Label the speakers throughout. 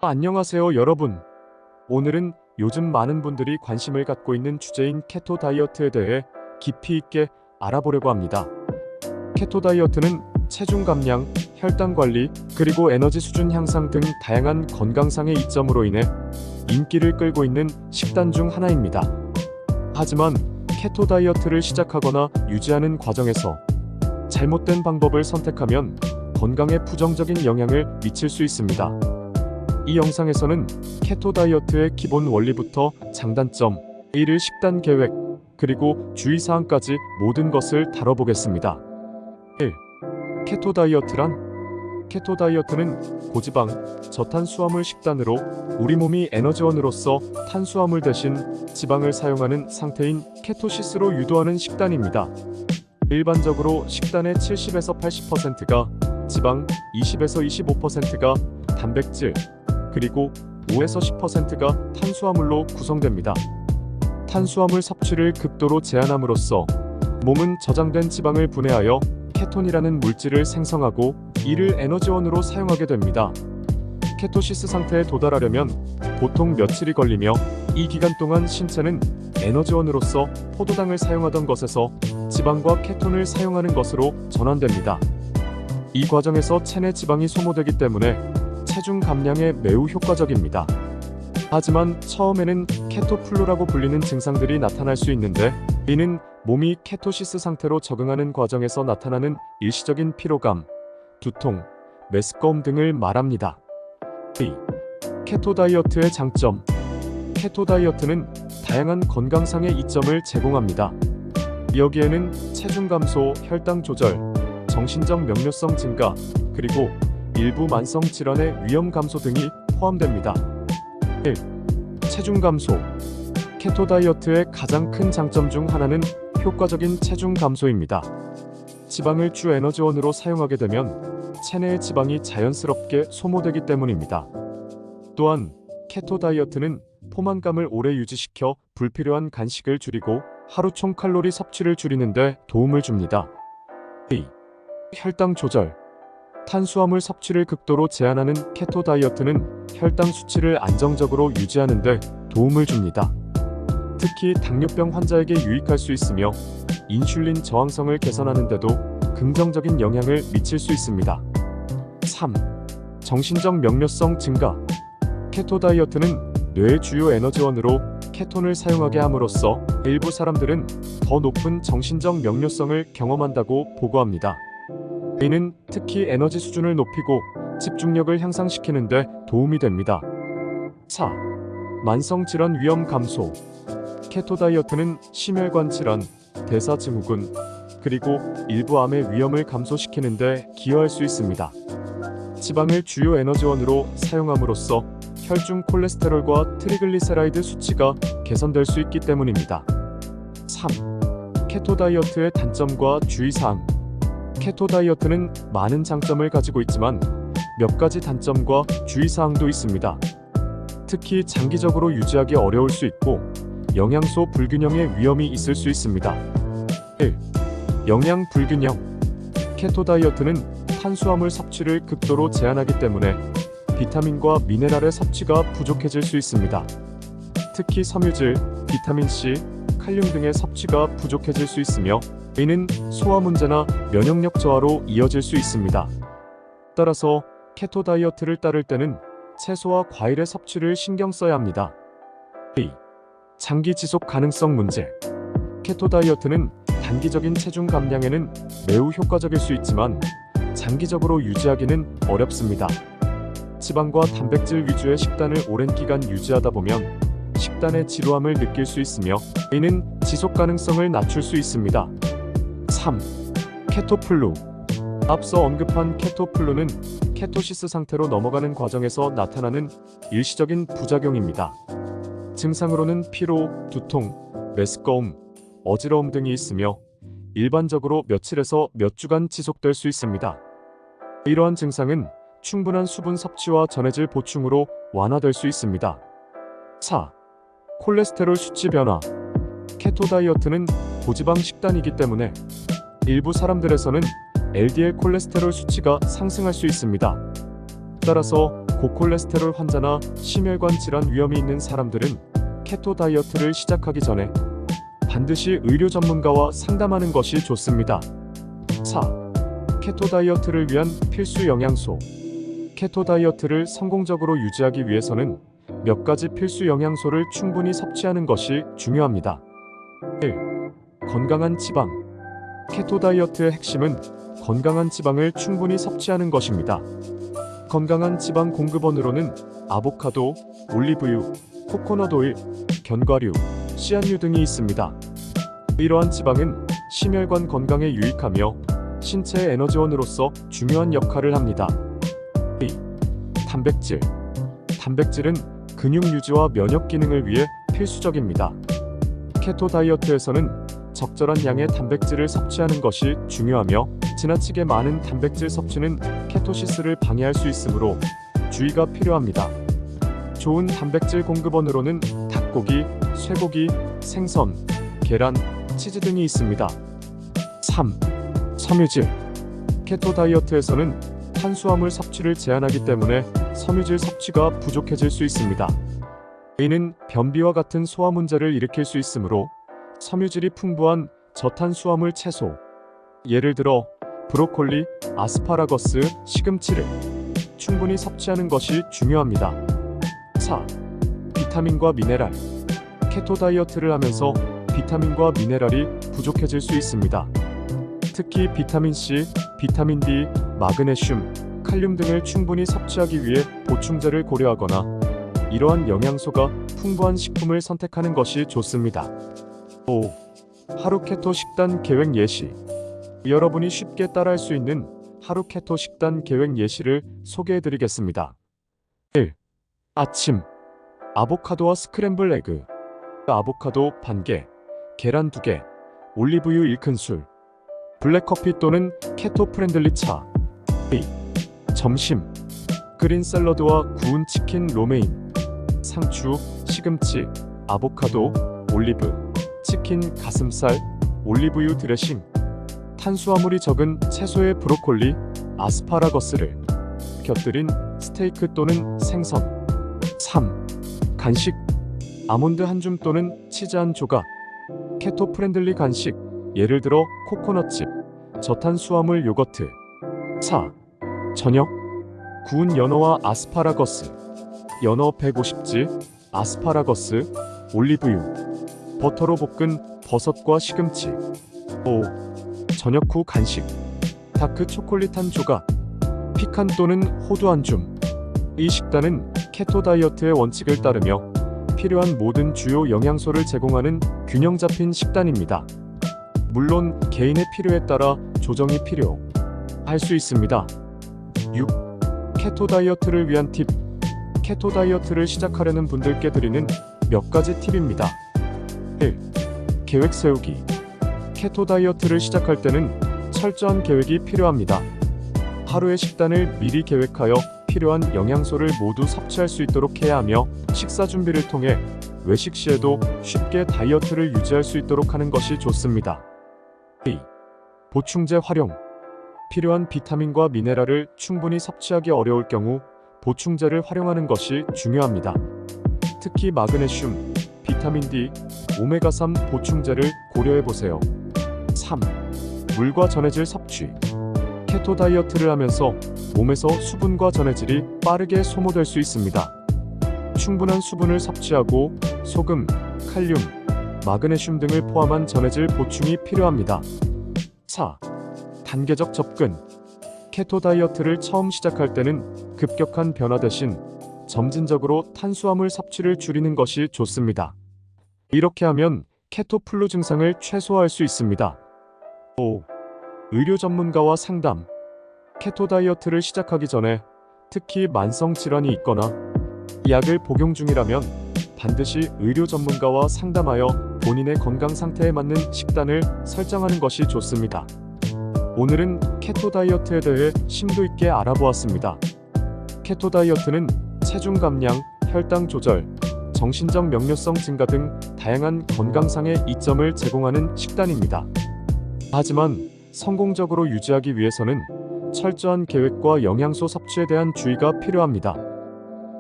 Speaker 1: 안녕하세요 여러분. 오늘은 요즘 많은 분들이 관심을 갖고 있는 주제인 케토 다이어트에 대해 깊이 있게 알아보려고 합니다. 케토 다이어트는 체중 감량, 혈당 관리, 그리고 에너지 수준 향상 등 다양한 건강상의 이점으로 인해 인기를 끌고 있는 식단 중 하나입니다. 하지만 케토 다이어트를 시작하거나 유지하는 과정에서 잘못된 방법을 선택하면 건강에 부정적인 영향을 미칠 수 있습니다. 이 영상에서는 케토 다이어트의 기본 원리부터 장단점, 일일 식단 계획, 그리고 주의사항까지 모든 것을 다뤄보겠습니다. 1. 케토 다이어트란? 케토 다이어트는 고지방, 저탄수화물 식단으로 우리 몸이 에너지원으로서 탄수화물 대신 지방을 사용하는 상태인 케토시스로 유도하는 식단입니다. 일반적으로 식단의 70에서 80%가 지방, 20에서 25%가 단백질, 그리고 5에서 10%가 탄수화물로 구성됩니다. 탄수화물 섭취를 극도로 제한함으로써 몸은 저장된 지방을 분해하여 케톤이라는 물질을 생성하고 이를 에너지원으로 사용하게 됩니다. 케토시스 상태에 도달하려면 보통 며칠이 걸리며 이 기간 동안 신체는 에너지원으로서 포도당을 사용하던 것에서 지방과 케톤을 사용하는 것으로 전환됩니다. 이 과정에서 체내 지방이 소모되기 때문에 체중 감량에 매우 효과적입니다. 하지만 처음에는 케토플루라고 불리는 증상들이 나타날 수 있는데, 이는 몸이 케토시스 상태로 적응하는 과정에서 나타나는 일시적인 피로감, 두통, 메스꺼움 등을 말합니다. 2. 케토 다이어트의 장점. 케토 다이어트는 다양한 건강상의 이점을 제공합니다. 여기에는 체중 감소, 혈당 조절, 정신적 명료성 증가, 그리고 일부 만성 질환의 위험 감소 등이 포함됩니다. 1. 체중 감소. 케토 다이어트의 가장 큰 장점 중 하나는 효과적인 체중 감소입니다. 지방을 주 에너지원으로 사용하게 되면 체내의 지방이 자연스럽게 소모되기 때문입니다. 또한 케토 다이어트는 포만감을 오래 유지시켜 불필요한 간식을 줄이고 하루 총 칼로리 섭취를 줄이는 데 도움을 줍니다. 2. 혈당 조절. 탄수화물 섭취를 극도로 제한하는 케토 다이어트는 혈당 수치를 안정적으로 유지하는 데 도움을 줍니다. 특히 당뇨병 환자에게 유익할 수 있으며 인슐린 저항성을 개선하는 데도 긍정적인 영향을 미칠 수 있습니다. 3. 정신적 명료성 증가. 케토 다이어트는 뇌의 주요 에너지원으로 케톤을 사용하게 함으로써 일부 사람들은 더 높은 정신적 명료성을 경험한다고 보고합니다. 이는 특히 에너지 수준을 높이고 집중력을 향상시키는 데 도움이 됩니다. 4. 만성 질환 위험 감소. 케토 다이어트는 심혈관 질환, 대사증후군, 그리고 일부 암의 위험을 감소시키는 데 기여할 수 있습니다. 지방을 주요 에너지원으로 사용함으로써 혈중 콜레스테롤과 트리글리세라이드 수치가 개선될 수 있기 때문입니다. 3. 케토 다이어트의 단점과 주의사항. 케토 다이어트는 많은 장점을 가지고 있지만 몇 가지 단점과 주의사항도 있습니다. 특히 장기적으로 유지하기 어려울 수 있고 영양소 불균형의 위험이 있을 수 있습니다. 1. 영양 불균형. 케토 다이어트는 탄수화물 섭취를 극도로 제한하기 때문에 비타민과 미네랄의 섭취가 부족해질 수 있습니다. 특히 섬유질, 비타민C, 칼륨 등의 섭취가 부족해질 수 있으며 이는 소화 문제나 면역력 저하로 이어질 수 있습니다. 따라서 케토 다이어트를 따를 때는 채소와 과일의 섭취를 신경 써야 합니다. 2. 장기 지속 가능성 문제. 케토 다이어트는 단기적인 체중 감량에는 매우 효과적일 수 있지만 장기적으로 유지하기는 어렵습니다. 지방과 단백질 위주의 식단을 오랜 기간 유지하다 보면 식단의 지루함을 느낄 수 있으며 이는 지속 가능성을 낮출 수 있습니다. 3. 케토플루. 앞서 언급한 케토플루는 케토시스 상태로 넘어가는 과정에서 나타나는 일시적인 부작용입니다. 증상으로는 피로, 두통, 메스꺼움, 어지러움 등이 있으며 일반적으로 며칠에서 몇 주간 지속될 수 있습니다. 이러한 증상은 충분한 수분 섭취와 전해질 보충으로 완화될 수 있습니다. 4. 콜레스테롤 수치 변화. 케토 다이어트는 고지방 식단이기 때문에 일부 사람들에서는 LDL 콜레스테롤 수치가 상승할 수 있습니다. 따라서 고콜레스테롤 환자나 심혈관 질환 위험이 있는 사람들은 케토 다이어트를 시작하기 전에 반드시 의료 전문가와 상담하는 것이 좋습니다. 4. 케토 다이어트를 위한 필수 영양소. 케토 다이어트를 성공적으로 유지하기 위해서는 몇 가지 필수 영양소를 충분히 섭취하는 것이 중요합니다. 1. 건강한 지방. 케토 다이어트의 핵심은 건강한 지방을 충분히 섭취하는 것입니다. 건강한 지방 공급원으로는 아보카도, 올리브유, 코코넛 오일, 견과류, 씨앗류 등이 있습니다. 이러한 지방은 심혈관 건강에 유익하며 신체의 에너지원으로서 중요한 역할을 합니다. 2. 단백질. 단백질은 근육 유지와 면역 기능을 위해 필수적입니다. 케토 다이어트에서는 적절한 양의 단백질을 섭취하는 것이 중요하며 지나치게 많은 단백질 섭취는 케토시스를 방해할 수 있으므로 주의가 필요합니다. 좋은 단백질 공급원으로는 닭고기, 쇠고기, 생선, 계란, 치즈 등이 있습니다. 3. 섬유질. 케토 다이어트에서는 탄수화물 섭취를 제한하기 때문에 섬유질 섭취가 부족해질 수 있습니다. 이는 변비와 같은 소화 문제를 일으킬 수 있으므로 섬유질이 풍부한 저탄수화물 채소, 예를 들어 브로콜리, 아스파라거스, 시금치를 충분히 섭취하는 것이 중요합니다. 4. 비타민과 미네랄. 케토 다이어트를 하면서 비타민과 미네랄이 부족해질 수 있습니다. 특히 비타민 C, 비타민 D, 마그네슘, 칼륨 등을 충분히 섭취하기 위해 보충제를 고려하거나 이러한 영양소가 풍부한 식품을 선택하는 것이 좋습니다. 5. 하루 케토 식단 계획 예시. 여러분이 쉽게 따라할 수 있는 하루 케토 식단 계획 예시를 소개해 드리겠습니다. 1. 아침. 아보카도와 스크램블 에그. 아보카도 반개, 계란 2개, 올리브유 1큰술, 블랙커피 또는 케토 프렌들리 차. 2. 점심. 그린 샐러드와 구운 치킨 로메인, 상추, 시금치, 아보카도, 올리브, 치킨 가슴살, 올리브유 드레싱, 탄수화물이 적은 채소의 브로콜리, 아스파라거스를 곁들인 스테이크 또는 생선. 3. 간식. 아몬드 한 줌 또는 치즈 한 조각. 케토 프렌들리 간식, 예를 들어 코코넛칩, 저탄수화물 요거트. 4. 저녁. 구운 연어와 아스파라거스, 연어 150지, 아스파라거스, 올리브유, 버터로 볶은 버섯과 시금치. 5. 저녁 후 간식. 다크 초콜릿 한 조각, 피칸 또는 호두 한 줌. 이 식단은 케토 다이어트의 원칙을 따르며 필요한 모든 주요 영양소를 제공하는 균형 잡힌 식단입니다. 물론 개인의 필요에 따라 조정이 필요할 수 있습니다. 6. 케토 다이어트를 위한 팁. 케토 다이어트를 시작하려는 분들께 드리는 몇 가지 팁입니다. 1. 계획 세우기. 케토 다이어트를 시작할 때는 철저한 계획이 필요합니다. 하루의 식단을 미리 계획하여 필요한 영양소를 모두 섭취할 수 있도록 해야 하며 식사 준비를 통해 외식 시에도 쉽게 다이어트를 유지할 수 있도록 하는 것이 좋습니다. 2. 보충제 활용. 필요한 비타민과 미네랄을 충분히 섭취하기 어려울 경우 보충제를 활용하는 것이 중요합니다. 특히 마그네슘, 비타민 D, 오메가3 보충제를 고려해보세요. 3. 물과 전해질 섭취. 케토 다이어트를 하면서 몸에서 수분과 전해질이 빠르게 소모될 수 있습니다. 충분한 수분을 섭취하고 소금, 칼륨, 마그네슘 등을 포함한 전해질 보충이 필요합니다. 4. 단계적 접근. 케토 다이어트를 처음 시작할 때는 급격한 변화 대신 점진적으로 탄수화물 섭취를 줄이는 것이 좋습니다. 이렇게 하면 케토 플루 증상을 최소화할 수 있습니다. 5. 의료 전문가와 상담. 케토 다이어트를 시작하기 전에 특히 만성 질환이 있거나 약을 복용 중이라면 반드시 의료 전문가와 상담하여 본인의 건강 상태에 맞는 식단을 설정하는 것이 좋습니다. 오늘은 케토 다이어트에 대해 심도 있게 알아보았습니다. 케토 다이어트는 체중 감량, 혈당 조절, 정신적 명료성 증가 등 다양한 건강상의 이점을 제공하는 식단입니다. 하지만 성공적으로 유지하기 위해서는 철저한 계획과 영양소 섭취에 대한 주의가 필요합니다.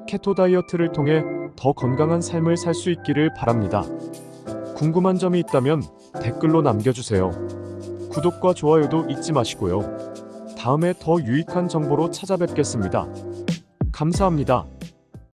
Speaker 1: 케토 다이어트를 통해 더 건강한 삶을 살 수 있기를 바랍니다. 궁금한 점이 있다면 댓글로 남겨주세요. 구독과 좋아요도 잊지 마시고요. 다음에 더 유익한 정보로 찾아뵙겠습니다. 감사합니다.